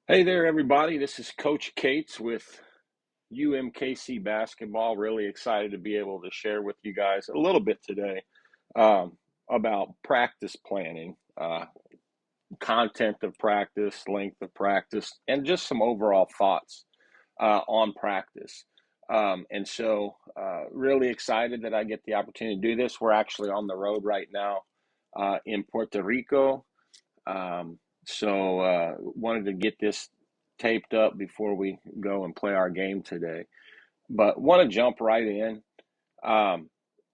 Hey there, everybody. This is Coach Cates with UMKC Basketball. Really excited to be able to share with you guys a little bit today um, about practice planning, content of practice, length of practice, and just some overall thoughts on practice. Really excited that I get the opportunity to do this. We're actually on the road right now in Puerto Rico. Wanted to get this taped up before we go and play our game today. But want to jump right in. Um,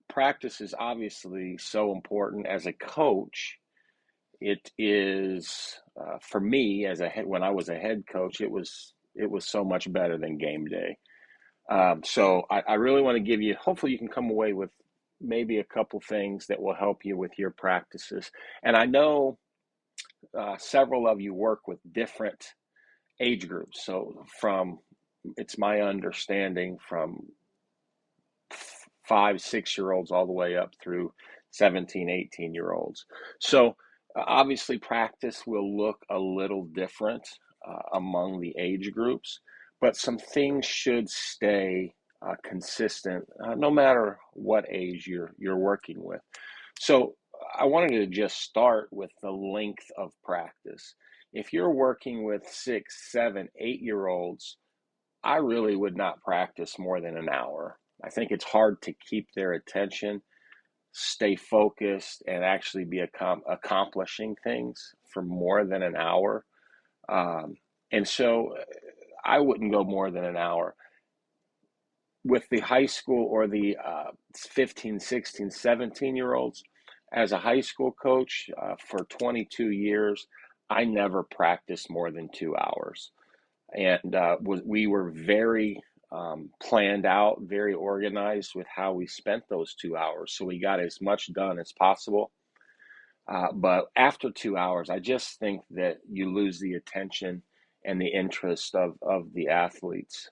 Practice is obviously so important as a coach. It is for me as when I was a head coach. It was so much better than game day. I really want to give you. Hopefully, you can come away with maybe a couple things that will help you with your practices. And I know several of you work with different age groups. It's my understanding from 5, 6 year olds all the way up through 17, 18 year olds. Obviously, practice will look a little different among the age groups, but some things should stay consistent no matter what age you're working with. So I wanted to just start with the length of practice. If you're working with 6, 7, 8 year olds, I really would not practice more than an hour. I think it's hard to keep their attention, stay focused, and actually be accomplishing things for more than an hour. Um, and so I wouldn't go more than an hour. With the high school or the 15, 16, 17 year olds, as a high school coach for 22 years, I never practiced more than 2 hours. And we were very planned out, very organized with how we spent those 2 hours. So we got as much done as possible. But after 2 hours, I just think that you lose the attention and the interest of the athletes.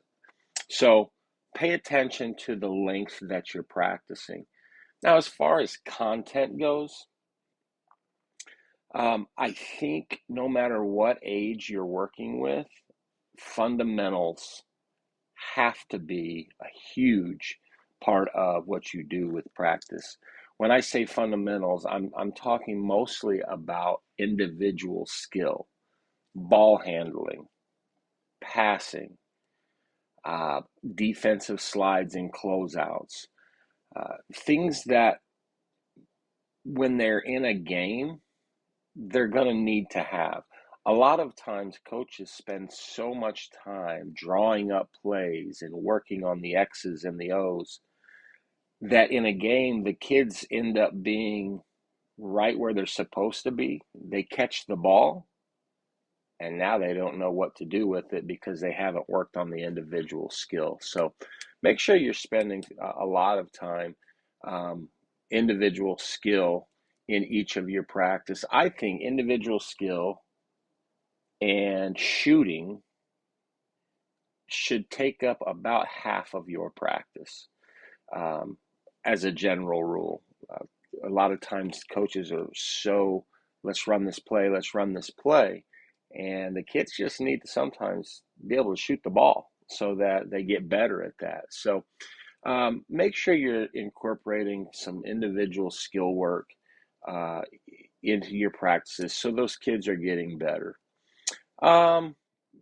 So pay attention to the length that you're practicing. Now, as far as content goes, I think no matter what age you're working with, fundamentals have to be a huge part of what you do with practice. When I say fundamentals, I'm talking mostly about individual skill, ball handling, passing, uh, defensive slides and closeouts, things that when they're in a game, they're going to need to have. A lot of times, coaches spend so much time drawing up plays and working on the X's and the O's that in a game, the kids end up being right where they're supposed to be. They catch the ball, and now they don't know what to do with it because they haven't worked on the individual skill. So make sure you're spending a lot of time um, individual skill in each of your practice. I think individual skill and shooting should take up about half of your practice um, as a general rule. A lot of times coaches are so, let's run this play, let's run this play. And the kids just need to sometimes be able to shoot the ball so that they get better at that. So make sure you're incorporating some individual skill work uh, into your practices so those kids are getting better. Um,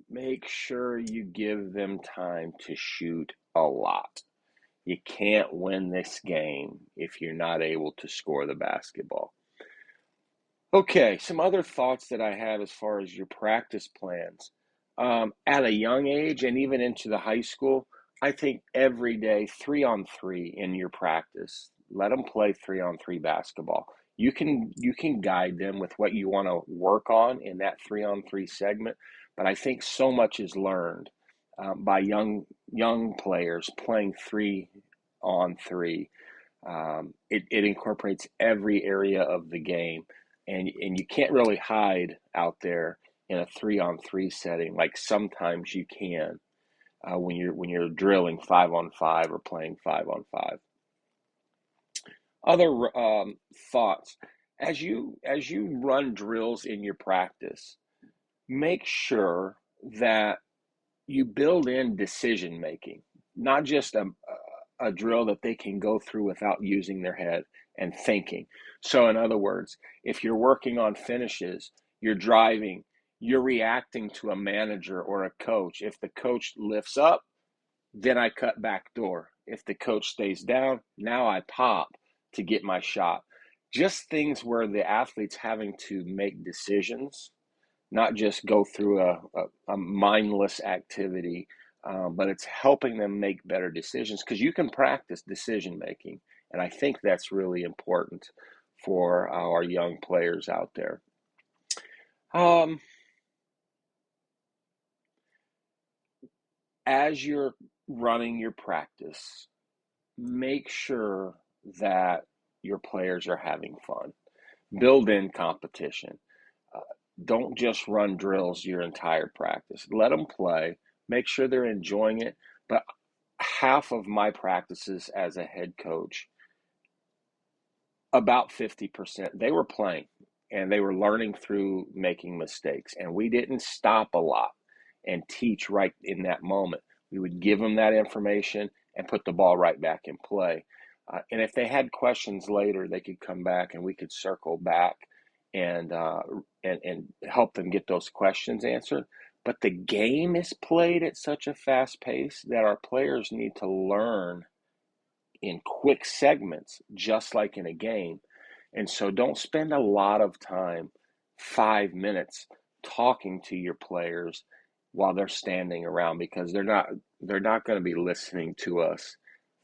Make sure you give them time to shoot a lot. You can't win this game if you're not able to score the basketball. Okay, some other thoughts that I have as far as your practice plans. At a young age and even into the high school, I think every day 3-on-3 in your practice. Let them play 3-on-3 basketball. You can guide them with what you want to work on in that 3-on-3 segment, but I think so much is learned by young players playing 3-on-3. It incorporates every area of the game, and you can't really hide out there in a 3-on-3 setting like sometimes you can when you're drilling 5-on-5 or playing 5-on-5. Other thoughts as you run drills in your practice, make sure that you build in decision making, not just a drill that they can go through without using their head and thinking. So, in other words, if you're working on finishes, you're driving, you're reacting to a manager or a coach. If the coach lifts up, then I cut back door. If the coach stays down, now I pop to get my shot. Just things where the athlete's having to make decisions, not just go through a mindless activity, but it's helping them make better decisions because you can practice decision making. And I think that's really important for our young players out there. Um, as you're running your practice, make sure that your players are having fun. Build in competition. Uh, don't just run drills your entire practice. Let them play. Make sure they're enjoying it. But half of my practices as a head coach, about 50%, they were playing and they were learning through making mistakes. And we didn't stop a lot and teach right in that moment. We would give them that information and put the ball right back in play. And if they had questions later, they could come back and we could circle back and and help them get those questions answered. But the game is played at such a fast pace that our players need to learn in quick segments, just like in a game. And so don't spend a lot of time, 5 minutes, talking to your players while they're standing around because they're not going to be listening to us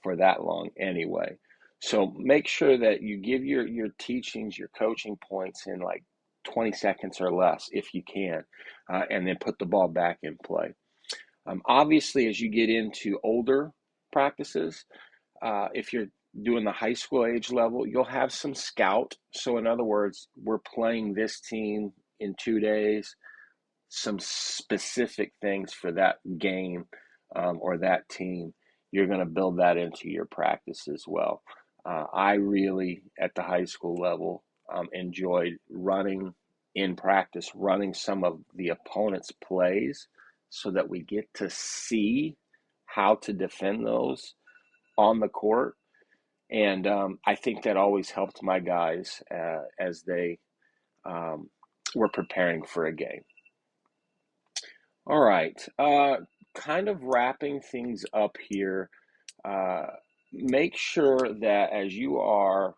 for that long anyway. So make sure that you give your teachings, your coaching points in like 20 seconds or less if you can, and then put the ball back in play. Obviously, as you get into older practices, if you're doing the high school age level, you'll have some scout. So, in other words, we're playing this team in 2 days, some specific things for that game or that team. You're going to build that into your practice as well. I really, at the high school level, enjoyed running in practice, running some of the opponent's plays so that we get to see how to defend those on the court. And I think that always helped my guys as they um, were preparing for a game. All right, kind of wrapping things up here. Uh, make sure that as you are